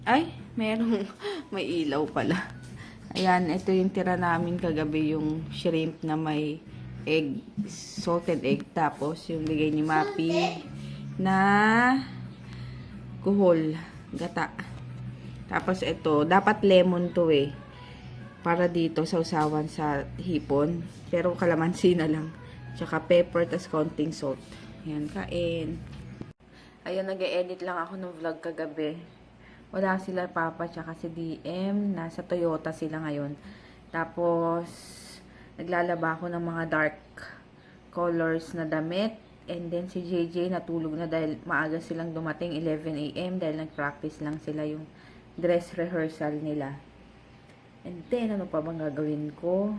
Ay, merong may ilaw pala. Ayan, ito yung tira namin kagabi, yung shrimp na may egg, salted egg. Tapos, yung bigay ni Mapi na kuhol, gata. Tapos, ito, dapat lemon to eh. Para dito, sa usawan sa hipon. Pero kalamansi na lang. Tsaka pepper, tas konting salt. Ayan, kain. Ayan, nag-e-edit lang ako ng vlog kagabi. Wala sila papa tsaka si DM. Nasa Toyota sila ngayon. Tapos, naglalaba ako ng mga dark colors na damit. And then, si JJ natulog na dahil maaga silang dumating, 11 AM. Dahil nag-practice lang sila yung dress rehearsal nila. And then, ano pa bang gagawin ko?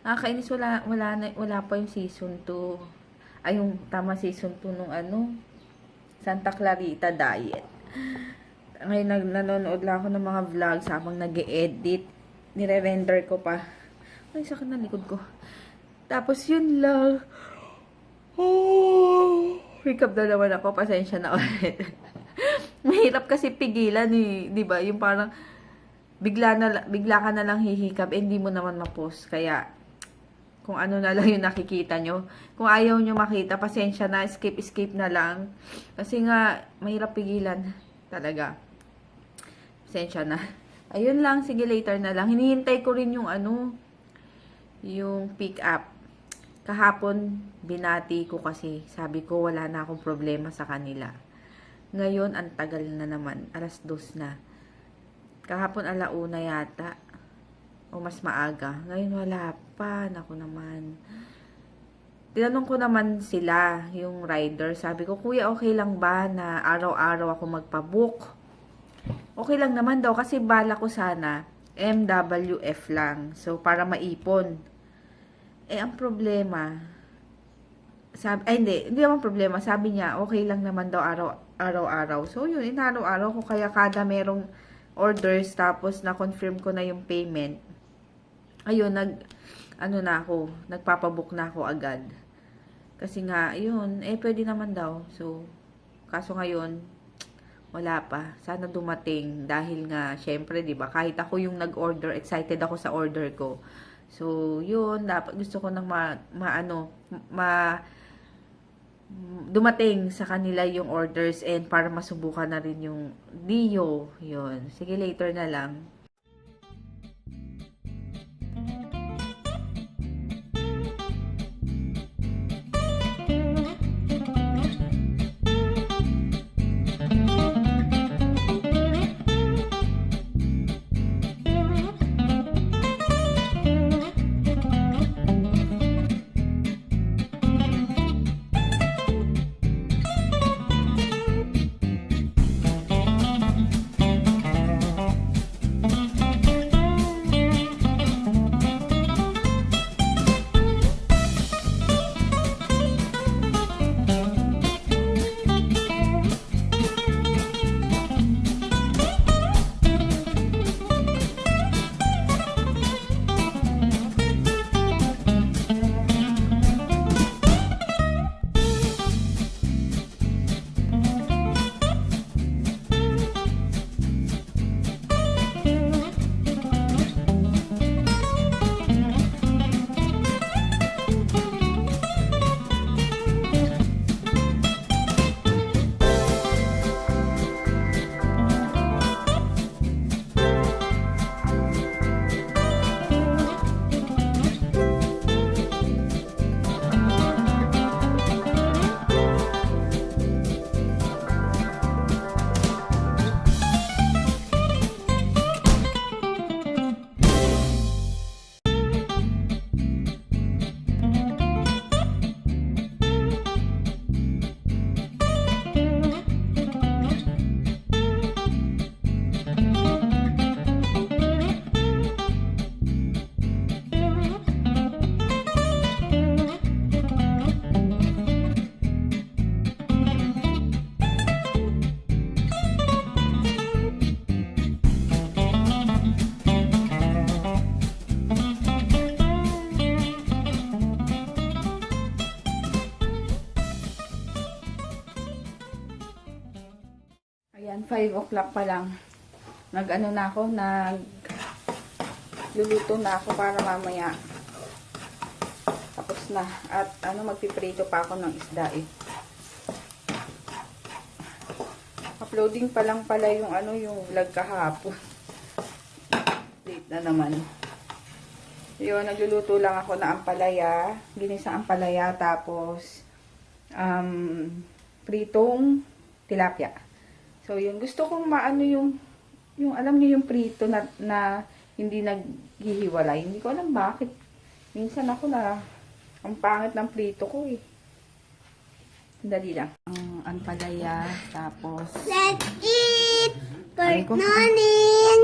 Nakakainis, wala pa yung season 2. Ay, yung tama season 2 nung Santa Clarita Diet. Ngayon, nanonood lang ako ng mga vlogs habang nag-e-edit. Nire-render ko pa. Ay, sakit na likod ko. Tapos, yun lang. Oh, wake up na naman ako. Pasensya na ulit. Mahirap kasi pigilan eh. Diba? Yung parang bigla ka na lang hihikab. Hindi mo naman ma-post. Kaya, kung ano na lang yung nakikita nyo. Kung ayaw nyo makita, pasensya na. Escape na lang. Kasi nga, mahirap pigilan. Talaga. Pasensya na. Ayun lang, sige later na lang. Hinihintay ko rin yung yung pick up. Kahapon, binati ko kasi. Sabi ko, wala na akong problema sa kanila. Ngayon, ang tagal na naman. 2:00 na. Kahapon, 1:00 yata. O mas maaga. Ngayon, wala pa. Naku naman. Tinanong ko naman sila, yung rider. Sabi ko, kuya, okay lang ba na araw-araw ako magpabook? Okay lang naman daw kasi bala ko sana MWF lang. So, para maipon. Ang problema, hindi naman problema. Sabi niya, okay lang naman daw araw-araw. So, yun, inaraw-araw ko. Kaya kada merong orders, tapos na-confirm ko na yung payment. Ayun, nagpapabook na ako agad. Kasi nga, yun, pwede naman daw. So, kaso ngayon, wala pa. Sana dumating dahil nga, syempre, 'di ba? Kahit ako yung nag-order, excited ako sa order ko. So, yun, dapat gusto ko nang dumating sa kanila yung orders and para masubukan na rin yung Dio. Yun. Sige, later na lang. Ayan, 5 o'clock pa lang. Nag-ano na ako, luluto na ako para mamaya. Tapos na. At magpiprito pa ako ng isda eh. Uploading pa lang pala yung yung vlog kahapon. Late na naman. Yun, nagluluto lang ako na ampalaya. Ginisa ampalaya, tapos pritong tilapia. So, yun. Gusto kong maano yung alam niyo yung prito na hindi naghihiwalay. Hindi ko alam bakit. Minsan ako ang pangit ng prito ko eh. Dali lang. Ang ampalaya, tapos Let's eat! Good morning!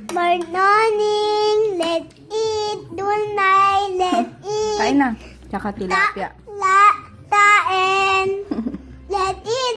Good morning! Let's eat! Dunay! Let's eat! kain na. Tsaka tilapia.